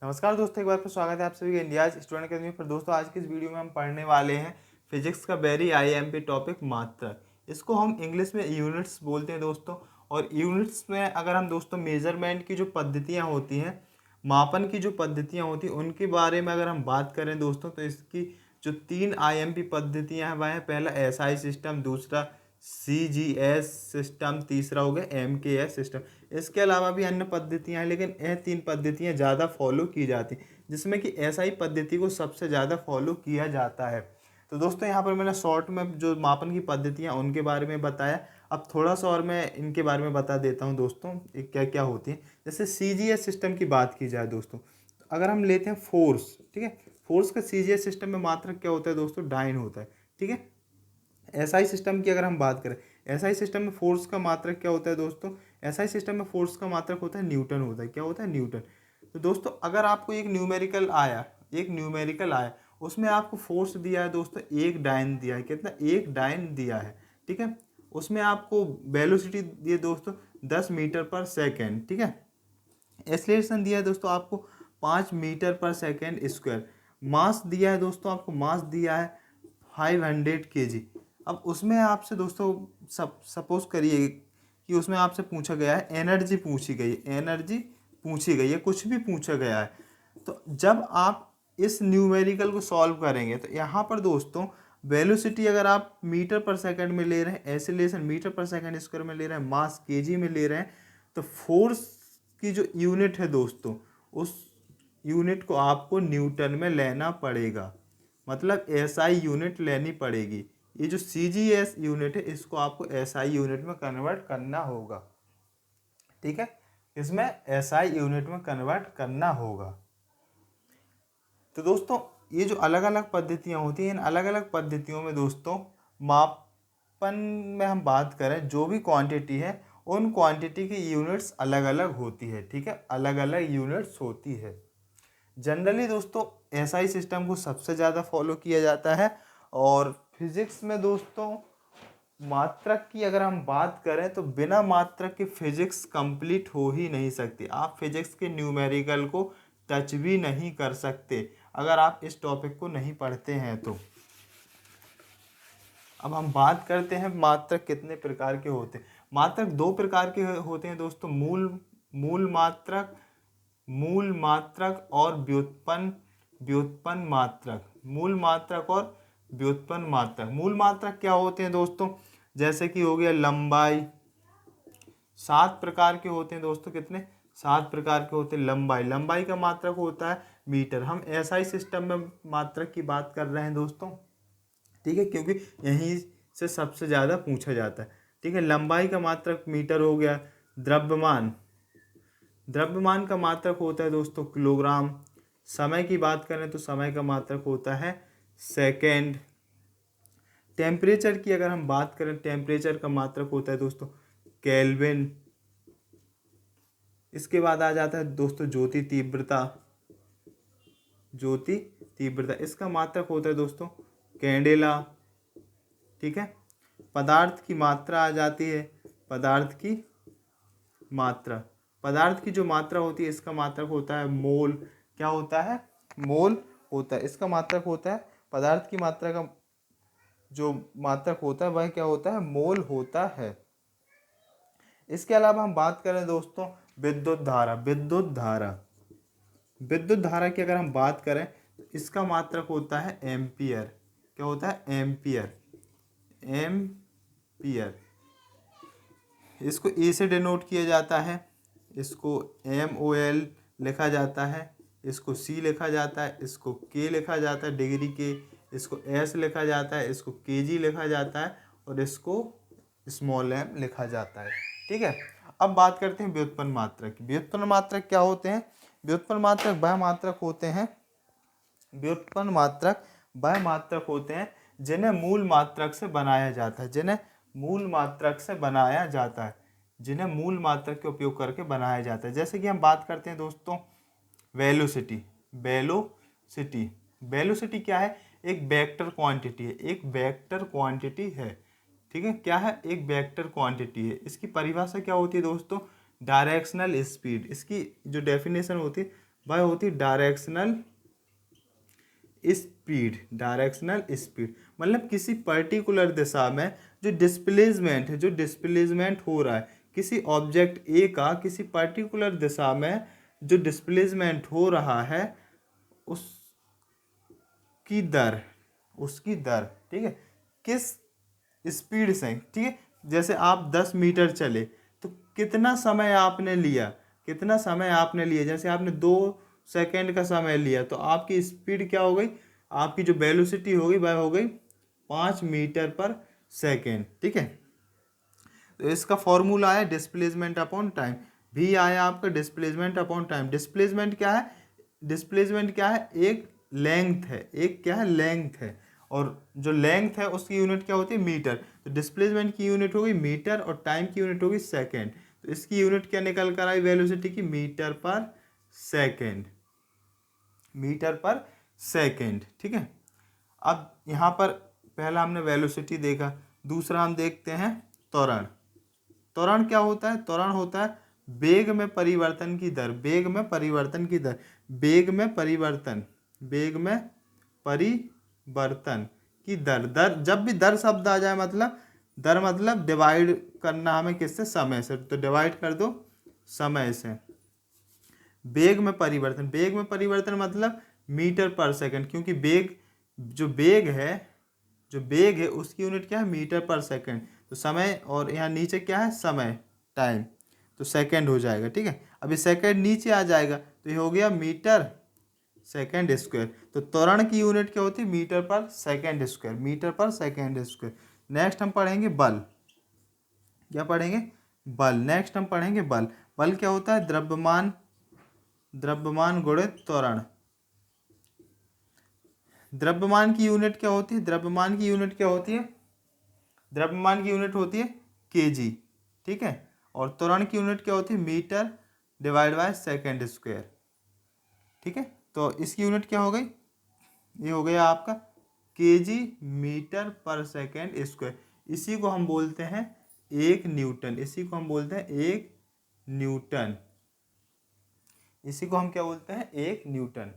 नमस्कार दोस्तों, एक बार फिर स्वागत है आप सभी का इंडियाज स्टूडेंट अकेडमी पर। दोस्तों आज की इस वीडियो में हम पढ़ने वाले हैं फिजिक्स का वेरी आईएमपी टॉपिक मात्रक। इसको हम इंग्लिश में यूनिट्स बोलते हैं दोस्तों। और यूनिट्स में अगर हम दोस्तों मेजरमेंट की जो पद्धतियां होती हैं, मापन की जो पद्धतियां होती हैं, उनके बारे में अगर हम बात करें दोस्तों तो इसकी जो 3 आईएमपी पद्धतियां हैं वह है पहला एसआई सिस्टम, दूसरा सीजीएस सिस्टम, तीसरा हो गया एमकेएस सिस्टम। इसके अलावा भी अन्य पद्धतियां हैं, लेकिन यह 3 पद्धतियां ज़्यादा फॉलो की जाती हैं, जिसमें कि एसआई पद्धति को सबसे ज़्यादा फॉलो किया जाता है। तो दोस्तों यहाँ पर मैंने शॉर्ट में जो मापन की पद्धतियाँ उनके बारे में बताया। अब थोड़ा सा और मैं इनके बारे में बता देता हूँ दोस्तों, क्या क्या होती है। जैसे सीजीएस सिस्टम की बात की जाए दोस्तों, तो अगर हम लेते हैं फोर्स, ठीक है, फोर्स का सीजीएस सिस्टम में मात्रक क्या होता है दोस्तों, डाइन होता है, ठीक है। एसआई सिस्टम की अगर हम बात करें, एसआई सिस्टम में फोर्स का मात्रक क्या होता है दोस्तों, एसआई सिस्टम में फोर्स का मात्रक होता है न्यूटन होता है। क्या होता है? न्यूटन। तो दोस्तों अगर आपको एक न्यूमेरिकल आया, उसमें आपको फोर्स दिया है दोस्तों, एक डाइन दिया है। कितना? एक डाइन दिया है, ठीक है। उसमें आपको वेलोसिटी दिए दोस्तों 10 मीटर पर सेकेंड, ठीक है। एक्सेलरेशन दिया है दोस्तों आपको 5 मीटर पर सेकेंड स्क्वायर। मास दिया है दोस्तों आपको, मास दिया है 500 kg। अब उसमें आपसे दोस्तों सपोज करिए कि उसमें आपसे पूछा गया है एनर्जी, पूछी गई है, कुछ भी पूछा गया है। तो जब आप इस न्यूमेरिकल को सॉल्व करेंगे तो यहाँ पर दोस्तों वेलोसिटी अगर आप मीटर पर सेकंड में ले रहे हैं, एक्सेलरेशन मीटर पर सेकंड स्क्वायर में ले रहे हैं, मास केजी में ले रहे हैं, तो फोर्स की जो यूनिट है दोस्तों, उस यूनिट को आपको न्यूटन में लेना पड़ेगा। मतलब एसआई यूनिट लेनी पड़ेगी। ये जो सीजीएस यूनिट है इसको आपको एसआई यूनिट में कन्वर्ट करना होगा, ठीक है। इसमें एसआई यूनिट में कन्वर्ट करना होगा। तो दोस्तों ये जो अलग अलग पद्धतियाँ होती हैं, इन अलग अलग पद्धतियों में दोस्तों मापन में हम बात करें, जो भी क्वांटिटी है उन क्वांटिटी की यूनिट्स अलग अलग होती है, ठीक है, अलग अलग यूनिट्स होती है। जनरली दोस्तों एसआई सिस्टम को सबसे ज़्यादा फॉलो किया जाता है। और फिजिक्स में दोस्तों मात्रक की अगर हम बात करें तो बिना मात्रक के फिजिक्स कंप्लीट हो ही नहीं सकती। आप फिजिक्स के न्यूमेरिकल को टच भी नहीं कर सकते अगर आप इस टॉपिक को नहीं पढ़ते हैं तो। अब हम बात करते हैं मात्रक कितने प्रकार के होते हैं। मात्रक 2 प्रकार के होते हैं दोस्तों, मूल मात्रक और व्युत्पन्न मात्रक। मूल मात्रक और व्युत्पन्न मात्रक। मूल मात्रक क्या होते हैं दोस्तों? जैसे कि हो गया लंबाई। 7 प्रकार के होते हैं दोस्तों। कितने? 7 प्रकार के होते हैं। लंबाई का मात्रक होता है मीटर। हम एसआई सिस्टम में मात्रक की बात कर रहे हैं दोस्तों, ठीक है, क्योंकि यहीं से सबसे ज़्यादा पूछा जाता है, ठीक है। लंबाई का मात्रक मीटर हो गया। द्रव्यमान का मात्रक होता है दोस्तों किलोग्राम। समय की बात करें तो समय का मात्रक होता है सेकेंड। टेम्परेचर की अगर हम बात करें, टेम्परेचर का मात्रक होता है दोस्तों केल्विन। इसके बाद आ जाता है दोस्तों ज्योति तीव्रता, इसका मात्रक होता है दोस्तों कैंडेला, ठीक है। पदार्थ की मात्रा आ जाती है, पदार्थ की जो मात्रा होती है इसका मात्रक होता है मोल। क्या होता है? मोल होता है। इसका मात्रक होता है, पदार्थ की मात्रा का जो मात्रक होता है वह क्या होता है? मोल होता है। इसके अलावा हम बात करें दोस्तों विद्युत धारा की अगर हम बात करें तो इसका मात्रक होता है एम्पियर। क्या होता है? एम्पियर। इसको ए से डिनोट किया जाता है, इसको MOL लिखा जाता है, इसको C लिखा जाता है, इसको K लिखा जाता है डिग्री के, इसको S लिखा जाता है, इसको kg लिखा जाता है और इसको स्मॉल m लिखा जाता है, ठीक है। अब बात करते हैं व्युत्पन्न मात्रक की। व्युत्पन्न मात्रक क्या होते हैं? व्युत्पन्न मात्रक वह मात्रक होते हैं जिन्हें मूल मात्रक से बनाया जाता है, जिन्हें मूल मात्रक के उपयोग करके बनाया जाता है। जैसे कि हम बात करते हैं दोस्तों वेलोसिटी। वेलोसिटी क्या है? एक वेक्टर क्वांटिटी है, ठीक है। क्या है? एक वेक्टर क्वांटिटी है। इसकी परिभाषा क्या होती है दोस्तों? Directional speed. इसकी जो डेफिनेशन होती है वह होती है डायरेक्शनल स्पीड। डायरेक्शनल स्पीड मतलब किसी पर्टिकुलर दिशा में जो डिस्प्लेसमेंट है, जो डिस्प्लेसमेंट हो रहा है किसी ऑब्जेक्ट ए का किसी पर्टिकुलर दिशा में जो डिस्प्लेसमेंट हो रहा है उसकी दर, उसकी दर, ठीक है, किस स्पीड से, ठीक है। जैसे आप 10 मीटर चले तो कितना समय आपने लिया, कितना समय आपने लिया, जैसे आपने 2 सेकंड का समय लिया तो आपकी स्पीड क्या हो गई, आपकी जो वेलोसिटी हो गई वह हो गई 5 मीटर पर सेकेंड, ठीक है। तो इसका फॉर्मूला है डिस्प्लेसमेंट अपॉन टाइम। भी आया आपका डिस्प्लेसमेंट अपॉन टाइम। डिस्प्लेसमेंट क्या है, डिस्प्लेसमेंट क्या है, एक लेंथ है, एक क्या है लेंथ है, और जो लेंथ है उसकी यूनिट क्या होती है मीटर। तो डिस्प्लेसमेंट की यूनिट होगी मीटर और टाइम की यूनिट होगी सेकेंड। तो इसकी यूनिट क्या निकल कर आई वेलोसिटी की, मीटर पर सेकेंड, मीटर पर सेकेंड, ठीक है। अब यहाँ पर पहला हमने वेलोसिटी देखा, दूसरा हम देखते हैं त्वरण। त्वरण क्या होता है, त्वरण होता है वेग में परिवर्तन की दर, वेग में परिवर्तन की दर, वेग में परिवर्तन, वेग में परिवर्तन की दर। दर जब भी दर शब्द आ जाए मतलब दर मतलब डिवाइड करना हमें किससे, समय से, तो डिवाइड कर दो समय से। वेग में परिवर्तन, वेग में परिवर्तन मतलब मीटर पर सेकंड, क्योंकि वेग जो वेग है, जो वेग है उसकी यूनिट क्या है मीटर पर सेकंड। तो समय और यहाँ नीचे क्या है समय, टाइम, तो सेकंड हो जाएगा, ठीक है। अभी सेकंड नीचे आ जाएगा तो ये हो गया मीटर सेकंड स्क्वायर। तो त्वरण की यूनिट क्या होती है मीटर पर सेकंड स्क्वायर, मीटर पर सेकंड स्क्वायर। नेक्स्ट हम पढ़ेंगे बल। क्या पढ़ेंगे, बल। नेक्स्ट हम पढ़ेंगे बल। बल क्या होता है, द्रव्यमान, द्रव्यमान गुणित त्वरण। द्रव्यमान की यूनिट क्या होती है, द्रव्यमान की यूनिट क्या होती है, द्रव्यमान की यूनिट होती है केजी, ठीक है। और त्वरण की यूनिट क्या होती है metre divide by second square, ठीक है। तो इसकी यूनिट क्या हो गई, ये हो गया आपका केजी मीटर पर सेकंड स्क्वायर। इसी को हम बोलते हैं 1 न्यूटन, इसी को हम बोलते हैं 1 न्यूटन, इसी को हम क्या बोलते हैं 1 न्यूटन,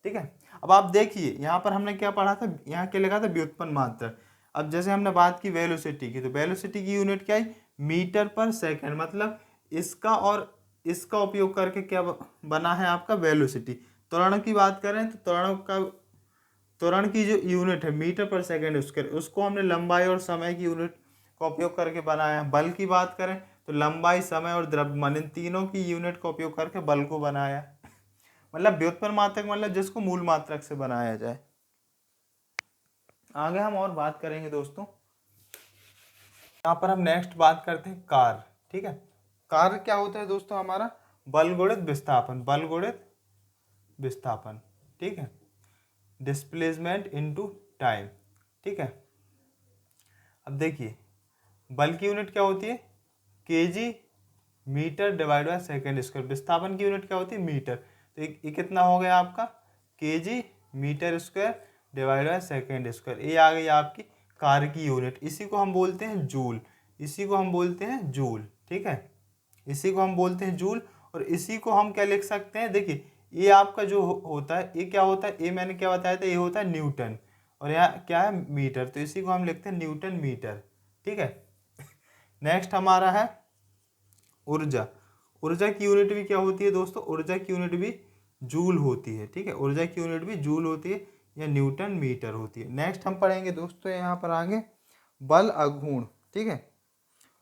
ठीक है। अब आप देखिए यहाँ पर हमने क्या पढ़ा था, यहाँ क्या लिखा था व्युत्पन्न मात्रक। अब जैसे हमने बात की वेलोसिटी की, तो वेलोसिटी की यूनिट क्या है मीटर पर सेकंड, मतलब इसका और इसका उपयोग करके क्या बना है आपका वेलोसिटी। त्वरण की बात करें तो त्वरण का, त्वरण की जो यूनिट है मीटर पर सेकंड स्क्वायर, उसको हमने लंबाई और समय की यूनिट का उपयोग करके बनाया है। बल की बात करें तो लंबाई, समय और द्रव्यमान, इन तीनों की यूनिट का उपयोग करके बल को बनाया। मतलब व्युत्पन्न मात्रक मतलब जिसको मूल मात्रक से बनाया जाए। आगे हम और बात करेंगे दोस्तों, यहाँ पर हम नेक्स्ट बात करते हैं कार्य, ठीक है। कार्य क्या होता है दोस्तों हमारा, बल गुणित विस्थापन, बल गुणित विस्थापन, ठीक है। डिस्प्लेसमेंट इनटू टाइम, ठीक है। अब देखिए बल की यूनिट क्या होती है kg metre divide by second square. विस्थापन की यूनिट क्या होती है मीटर। तो ये कितना हो गया आपका kg metre square divide by second square. ये आ गई आपकी कार्य की यूनिट। इसी को हम बोलते हैं जूल, इसी को हम बोलते हैं जूल, ठीक है। इसी को हम बोलते हैं जूल। और इसी को हम क्या लिख सकते हैं, देखिए ये आपका जो होता है ये क्या होता है, ये मैंने क्या बताया था, ये होता है न्यूटन, और यहाँ क्या है मीटर, तो इसी को हम लिखते हैं न्यूटन मीटर, ठीक है। नेक्स्ट हमारा है ऊर्जा। ऊर्जा की यूनिट भी क्या होती है दोस्तों, ऊर्जा की यूनिट भी जूल होती है, ठीक है। ऊर्जा की यूनिट भी जूल होती है या न्यूटन मीटर होती है। नेक्स्ट हम पढ़ेंगे दोस्तों यहाँ पर आगे बल अघूर्ण, ठीक है।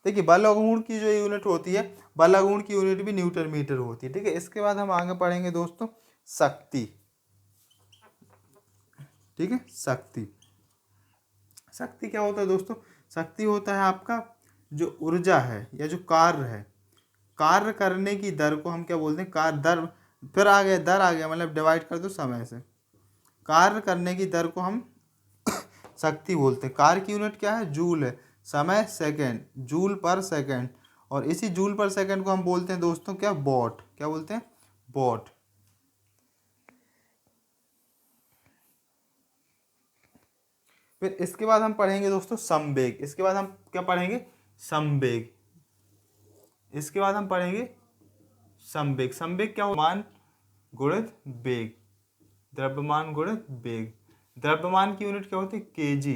देखिए बल अघूर्ण की जो यूनिट होती है, बल अघूर्ण की यूनिट भी न्यूटन मीटर होती है, ठीक है। इसके बाद हम आगे पढ़ेंगे दोस्तों शक्ति, ठीक है। शक्ति, शक्ति क्या होता है दोस्तों, शक्ति होता है आपका जो ऊर्जा है या जो कार्य है, कार्य करने की दर को हम क्या बोलते हैं, कार्य दर, फिर आ गया दर आ गया मतलब डिवाइड कर दो समय से। कार्य करने की दर को हम शक्ति बोलते हैं। कार्य की यूनिट क्या है जूल है, समय सेकंड, जूल पर सेकंड, और इसी जूल पर सेकंड को हम बोलते हैं दोस्तों क्या वॉट, क्या बोलते हैं वॉट। फिर इसके बाद हम पढ़ेंगे दोस्तों संवेग। इसके बाद हम क्या पढ़ेंगे संवेग, इसके बाद हम पढ़ेंगे संवेग। संवेग क्या हो, मान गुणित वेग, द्रव्यमान गुणित वेग। द्रव्यमान की यूनिट क्या होती है? केजी।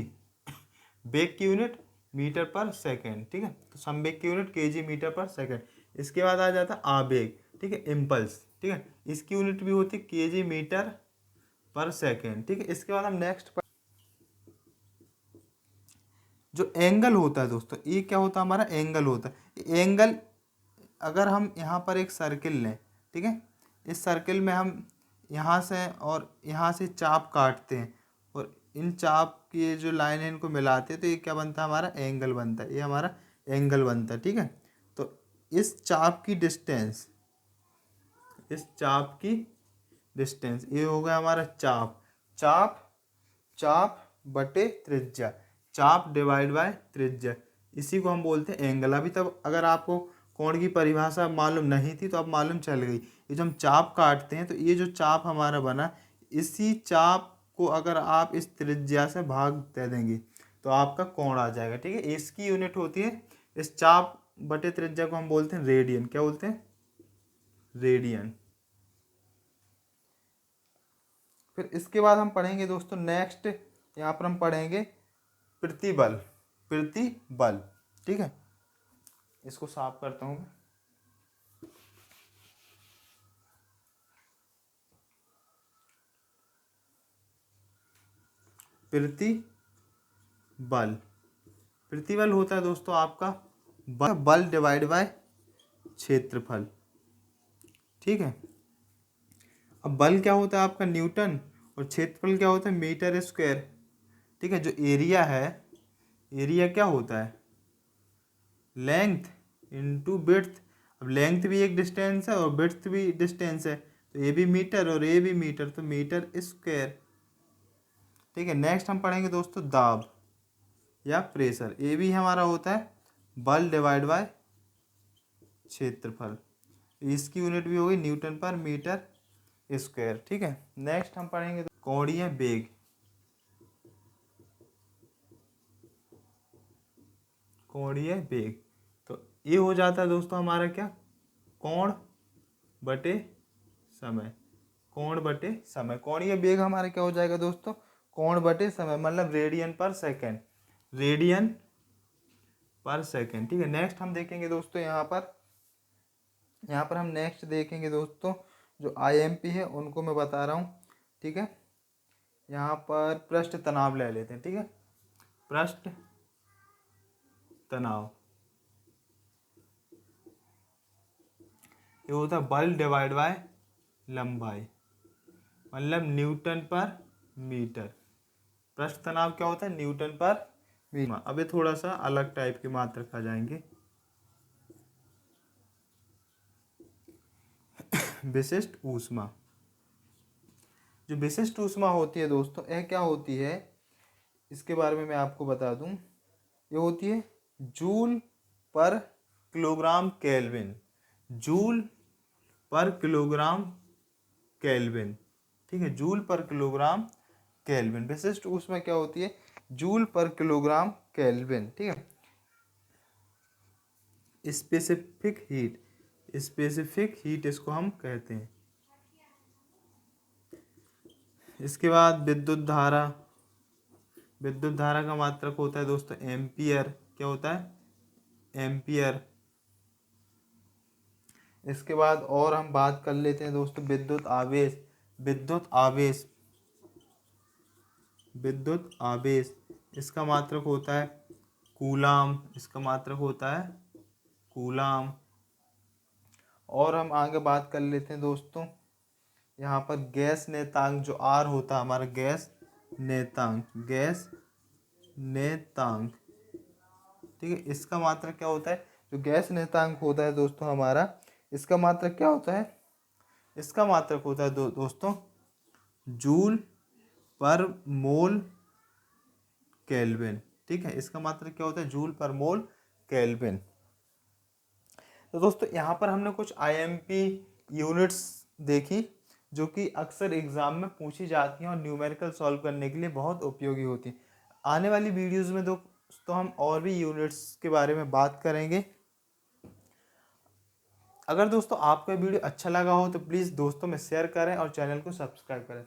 वेग की यूनिट मीटर पर सेकेंड, ठीक है। तो संवेग की यूनिट केजी मीटर पर सेकेंड। इसके बाद आ जाता है आवेग, ठीक है, इम्पल्स, ठीक है। इसकी यूनिट भी होती है केजी मीटर पर सेकेंड, ठीक है। इसके बाद हम नेक्स्ट पर जो एंगल होता है दोस्तों, ये क्या होता है? हमारा एंगल होता है। एंगल अगर हम यहाँ पर एक सर्किल लें, ठीक है, इस सर्किल में हम यहाँ से और यहाँ से चाप काटते हैं और इन चाप की ये जो लाइन है इनको मिलाते हैं, तो ये क्या बनता है? हमारा एंगल बनता है। ये हमारा एंगल बनता है, ठीक है। तो इस चाप की डिस्टेंस, इस चाप की डिस्टेंस, ये हो गया हमारा चाप। चाप, चाप बटे त्रिज्या, चाप डिवाइड बाय त्रिज्या, इसी को हम बोलते हैं एंगल। अभी तक अगर आपको कोण की परिभाषा मालूम नहीं थी तो अब मालूम चल गई। ये जो हम चाप काटते हैं तो ये जो चाप हमारा बना, इसी चाप को अगर आप इस त्रिज्या से भाग दे देंगे तो आपका कोण आ जाएगा, ठीक है। इसकी यूनिट होती है, इस चाप बटे त्रिज्या को हम बोलते हैं रेडियन। क्या बोलते हैं? रेडियन। फिर इसके बाद हम पढ़ेंगे दोस्तों नेक्स्ट, यहाँ पर हम पढ़ेंगे प्रतिबल। प्रतिबल, ठीक है। इसको साफ करता हूँ। प्रतिबल, प्रतिबल होता है दोस्तों आपका बल डिवाइड बाय क्षेत्रफल, ठीक है। अब बल क्या होता है आपका? न्यूटन। और क्षेत्रफल क्या होता है? मीटर स्क्वायर, ठीक है। जो एरिया है, एरिया क्या होता है? Length into width. अब लेंथ भी एक डिस्टेंस है और विड्थ भी डिस्टेंस है, तो ये भी मीटर और ये भी मीटर, तो मीटर स्क्वायर, ठीक है। नेक्स्ट हम पढ़ेंगे दोस्तों दाब या प्रेशर। ये भी हमारा होता है बल डिवाइड बाय क्षेत्रफल। इसकी यूनिट भी होगी न्यूटन पर मीटर स्क्वायर, ठीक है। नेक्स्ट हम पढ़ेंगे कोणीय वेग। कोणीय वेग, तो ये हो जाता है दोस्तों हमारा क्या? कोण बटे समय। कोण बटे समय, कोणीय वेग हमारा क्या हो जाएगा दोस्तों? कोण बटे समय, मतलब रेडियन पर सेकेंड, रेडियन पर सेकेंड, ठीक है। नेक्स्ट हम देखेंगे दोस्तों यहाँ पर हम नेक्स्ट देखेंगे दोस्तों जो आईएमपी है उनको मैं बता रहा हूँ, ठीक है। यहाँ पर पृष्ठ तनाव ले लेते हैं, ठीक है। पृष्ठ तनाव, ये होता है बल डिवाइड बाय लंबाई, मतलब न्यूटन पर मीटर। पृष्ठ तनाव क्या होता है? न्यूटन पर मीटर। अब ये थोड़ा सा अलग टाइप की मात्रक आ जाएंगे। विशिष्ट ऊष्मा, जो विशिष्ट ऊष्मा होती है दोस्तों, यह क्या होती है? इसके बारे में मैं आपको बता दूं। ये होती है जूल पर किलोग्राम केल्विन, जूल पर किलोग्राम केल्विन, ठीक है। जूल पर किलोग्राम केल्विन, विशिष्ट ऊष्मा क्या होती है? जूल पर किलोग्राम केल्विन, ठीक है। स्पेसिफिक हीट, स्पेसिफिक हीट इसको हम कहते हैं। इसके बाद विद्युत धारा, विद्युत धारा का मात्रक होता है दोस्तों एम्पियर। क्या होता है? एम्पियर। इसके बाद और हम बात कर लेते हैं दोस्तों विद्युत आवेश। विद्युत आवेश, विद्युत आवेश, इसका मात्रक होता है कूलाम। इसका मात्रक होता है कूलाम। और हम आगे बात कर लेते हैं दोस्तों यहाँ पर गैस नेतांक, जो आर होता है हमारा गैस नेतांक, गैस नेतांक, ठीक है। इसका मात्रक क्या होता है? जो गैस नेतांक होता है दोस्तों हमारा, इसका मात्रक क्या होता है? इसका मात्रक होता है दोस्तों जूल पर मोल केल्विन, ठीक है। इसका मात्रक क्या होता है? जूल पर मोल केल्विन। तो दोस्तों यहाँ पर हमने कुछ आईएमपी यूनिट्स देखी जो कि अक्सर एग्जाम में पूछी जाती हैं और न्यूमेरिकल सॉल्व करने के लिए बहुत उपयोगी होती हैं। आने वाली वीडियोस में दोस्तों हम और भी यूनिट्स के बारे में बात करेंगे। अगर दोस्तों आपको ये वीडियो अच्छा लगा हो तो प्लीज़ दोस्तों में शेयर करें और चैनल को सब्सक्राइब करें।